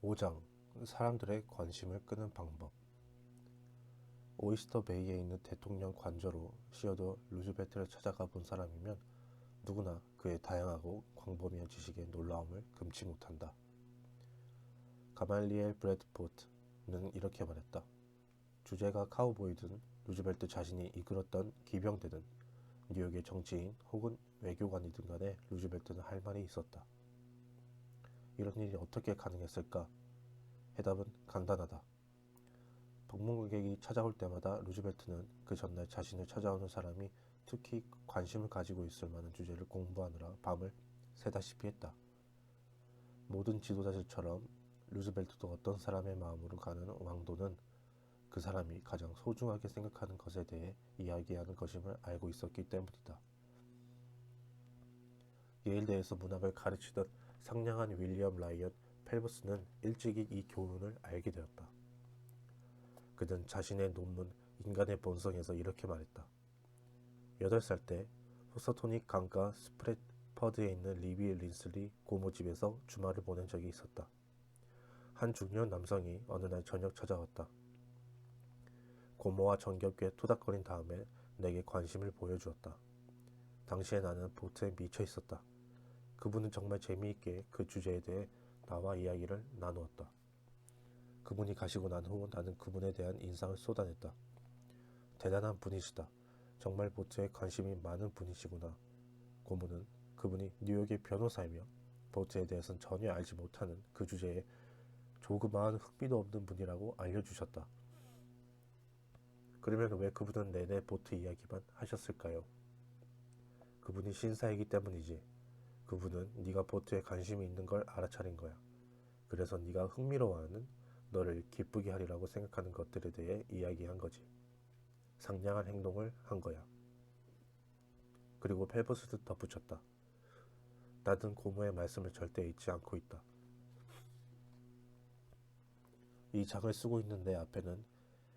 5장 사람들의 관심을 끄는 방법. 오이스터 베이에 있는 대통령 관저로 시어더 루즈벨트를 찾아가 본 사람이면 누구나 그의 다양하고 광범위한 지식의 놀라움을 금치 못한다. 가말리엘 브래드포트는 이렇게 말했다. 주제가 카우보이든 루즈벨트 자신이 이끌었던 기병대든 뉴욕의 정치인 혹은 외교관이든 간에 루즈벨트는 할 말이 있었다. 이런 일이 어떻게 가능했을까? 해답은 간단하다. 방문객이 찾아올 때마다 루즈벨트는 그 전날 자신을 찾아오는 사람이 특히 관심을 가지고 있을 만한 주제를 공부하느라 밤을 새다시피 했다. 모든 지도자들처럼 루즈벨트도 어떤 사람의 마음으로 가는 왕도는 그 사람이 가장 소중하게 생각하는 것에 대해 이야기하는 것임을 알고 있었기 때문이다. 예일대에서 문학을 가르치던 상냥한 윌리엄 라이언 펠버스는 일찍이 이 교훈을 알게 되었다. 그는 자신의 논문 인간의 본성에서 이렇게 말했다. 8살 때 호서토닉 강가 스프레퍼드에 있는 리비 린슬리 고모 집에서 주말을 보낸 적이 있었다. 한 중년 남성이 어느 날 저녁 찾아왔다. 고모와 정겹게 토닥거린 다음에 내게 관심을 보여주었다. 당시에 나는 보트에 미쳐 있었다. 그분은 정말 재미있게 그 주제에 대해 나와 이야기를 나누었다. 그분이 가시고 난 후 나는 그분에 대한 인상을 쏟아냈다. 대단한 분이시다. 정말 보트에 관심이 많은 분이시구나. 고모는 그분이 뉴욕의 변호사이며 보트에 대해서는 전혀 알지 못하는 그 주제에 조그마한 흥미도 없는 분이라고 알려주셨다. 그러면 왜 그분은 내내 보트 이야기만 하셨을까요? 그분이 신사이기 때문이지. 그분은 네가 보트에 관심이 있는 걸 알아차린 거야. 그래서 네가 흥미로워하는, 너를 기쁘게 하리라고 생각하는 것들에 대해 이야기한 거지. 상냥한 행동을 한 거야. 그리고 펠버스도 덧붙였다. 나는 고모의 말씀을 절대 잊지 않고 있다. 이 장을 쓰고 있는 내 앞에는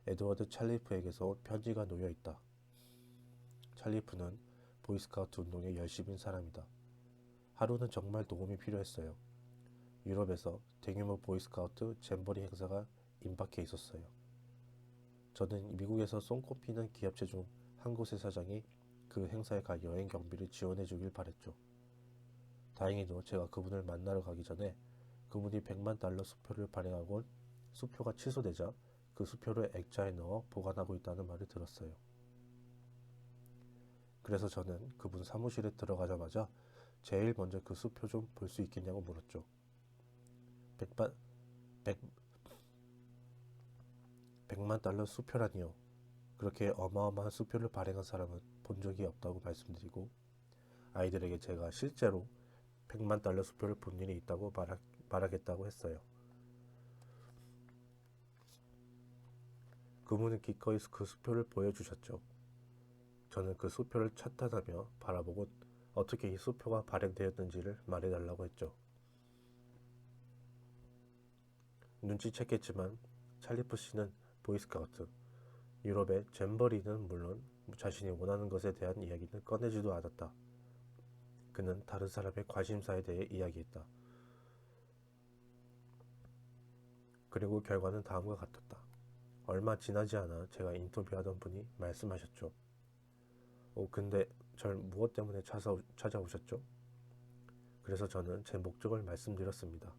에드워드 찰리프에게서 온 편지가 놓여 있다. 찰리프는 보이스카우트 운동에 열심인 사람이다. 하루는 정말 도움이 필요했어요. 유럽에서 대규모 보이스카우트 잼버리 행사가 임박해 있었어요. 저는 미국에서 손꼽히는 기업체 중 한 곳의 사장이 그 행사에 가 여행 경비를 지원해 주길 바랬죠. 다행히도 제가 그분을 만나러 가기 전에 그분이 $100만 수표를 발행하곤 수표가 취소되자 그 수표를 액자에 넣어 보관하고 있다는 말을 들었어요. 그래서 저는 그분 사무실에 들어가자마자 제일 먼저 그 수표 좀 볼 수 있겠냐고 물었죠. 100만 달러 수표라니요. 그렇게 어마어마한 수표를 발행한 사람은 본 적이 없다고 말씀드리고 아이들에게 제가 실제로 100만 달러 수표를 본 일이 있다고 말하겠다고 했어요. 그분은 기꺼이 그 수표를 보여주셨죠. 저는 그 수표를 찬탄하며 바라보고 어떻게 이 수표가 발행되었는지를 말해달라고 했죠. 눈치챘겠지만 찰리프 씨는 보이스카우트, 유럽의 잼버리는 물론 자신이 원하는 것에 대한 이야기는 꺼내지도 않았다. 그는 다른 사람의 관심사에 대해 이야기했다. 그리고 결과는 다음과 같았다. 얼마 지나지 않아 제가 인터뷰하던 분이 말씀하셨죠. 근데 절 무엇 때문에 찾아오셨죠? 그래서 저는 제 목적을 말씀드렸습니다.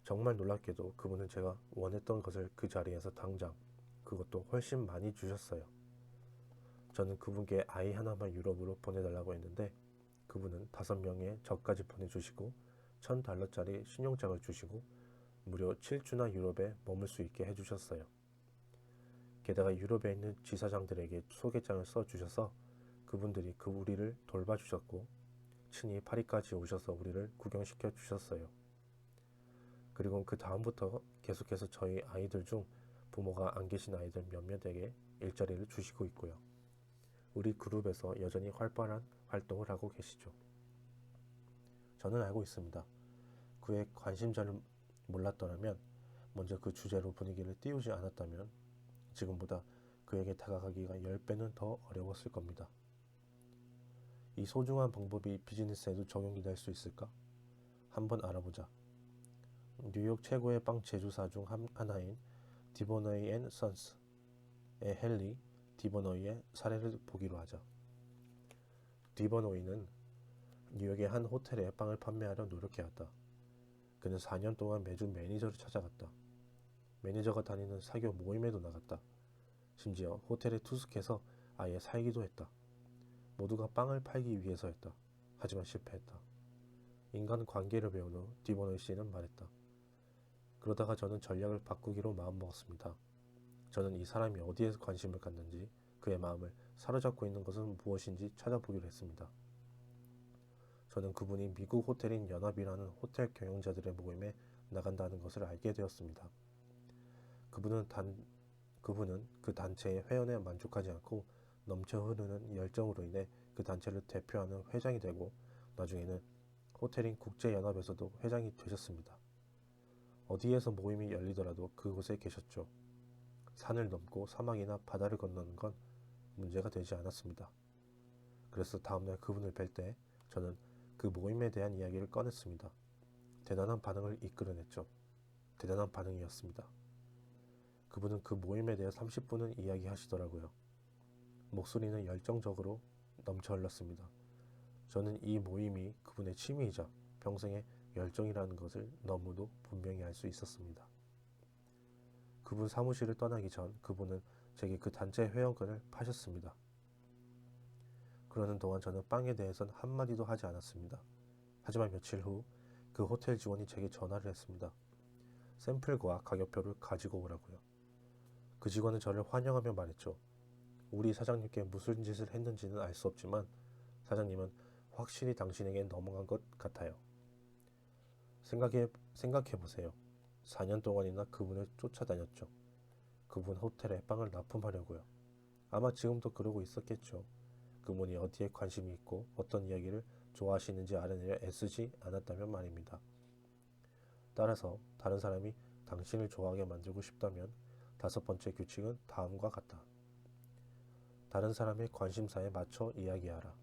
정말 놀랍게도 그분은 제가 원했던 것을 그 자리에서 당장, 그것도 훨씬 많이 주셨어요. 저는 그분께 아이 하나만 유럽으로 보내달라고 했는데 그분은 5명의 저까지 보내주시고 $1,000짜리 신용장을 주시고 무려 7주나 유럽에 머물 수 있게 해주셨어요. 게다가 유럽에 있는 지사장들에게 소개장을 써주셔서 그분들이 우리를 돌봐주셨고 친히 파리까지 오셔서 우리를 구경시켜 주셨어요. 그리고 그 다음부터 계속해서 저희 아이들 중 부모가 안 계신 아이들 몇몇에게 일자리를 주시고 있고요. 우리 그룹에서 여전히 활발한 활동을 하고 계시죠. 저는 알고 있습니다. 그의 관심자를 몰랐더라면, 먼저 그 주제로 분위기를 띄우지 않았다면 지금보다 그에게 다가가기가 10배는 더 어려웠을 겁니다. 이 소중한 방법이 비즈니스에도 적용이 될 수 있을까? 한번 알아보자. 뉴욕 최고의 빵 제조사 중 하나인 디버너이 앤 선스의 헨리 디버너이의 사례를 보기로 하자. 디버너이는 뉴욕의 한 호텔에 빵을 판매하려 노력해왔다. 그는 4년 동안 매주 매니저를 찾아갔다. 매니저가 다니는 사교 모임에도 나갔다. 심지어 호텔에 투숙해서 아예 살기도 했다. 모두가 빵을 팔기 위해서였다. 하지만 실패했다. 인간 관계를 배운 후 디버너이 씨는 말했다. 그러다가 저는 전략을 바꾸기로 마음먹었습니다. 저는 이 사람이 어디에서 관심을 갖는지, 그의 마음을 사로잡고 있는 것은 무엇인지 찾아보기로 했습니다. 저는 그분이 미국 호텔인 연합이라는 호텔 경영자들의 모임에 나간다는 것을 알게 되었습니다. 그분은 그 단체의 회원에 만족하지 않고 넘쳐 흐르는 열정으로 인해 그 단체를 대표하는 회장이 되고 나중에는 호텔인 국제연합에서도 회장이 되셨습니다. 어디에서 모임이 열리더라도 그곳에 계셨죠. 산을 넘고 사막이나 바다를 건너는 건 문제가 되지 않았습니다. 그래서 다음날 그분을 뵐 때 저는 그 모임에 대한 이야기를 꺼냈습니다. 대단한 반응을 이끌어냈죠. 대단한 반응이었습니다. 그분은 그 모임에 대해 30분은 이야기하시더라고요. 목소리는 열정적으로 넘쳐 흘렀습니다. 저는 이 모임이 그분의 취미이자 평생의 열정이라는 것을 너무도 분명히 알 수 있었습니다. 그분 사무실을 떠나기 전 그분은 제게 그 단체 회원권을 파셨습니다. 그러는 동안 저는 빵에 대해서는 한마디도 하지 않았습니다. 하지만 며칠 후 그 호텔 직원이 제게 전화를 했습니다. 샘플과 가격표를 가지고 오라고요. 그 직원은 저를 환영하며 말했죠. 우리 사장님께 무슨 짓을 했는지는 알 수 없지만 사장님은 확실히 당신에게 넘어간 것 같아요. 생각해 보세요. 4년 동안이나 그분을 쫓아다녔죠. 그분 호텔에 빵을 납품하려고요. 아마 지금도 그러고 있었겠죠. 그분이 어디에 관심이 있고 어떤 이야기를 좋아하시는지 알아내려 애쓰지 않았다면 말입니다. 따라서 다른 사람이 당신을 좋아하게 만들고 싶다면 5번째 규칙은 다음과 같다. 다른 사람의 관심사에 맞춰 이야기하라.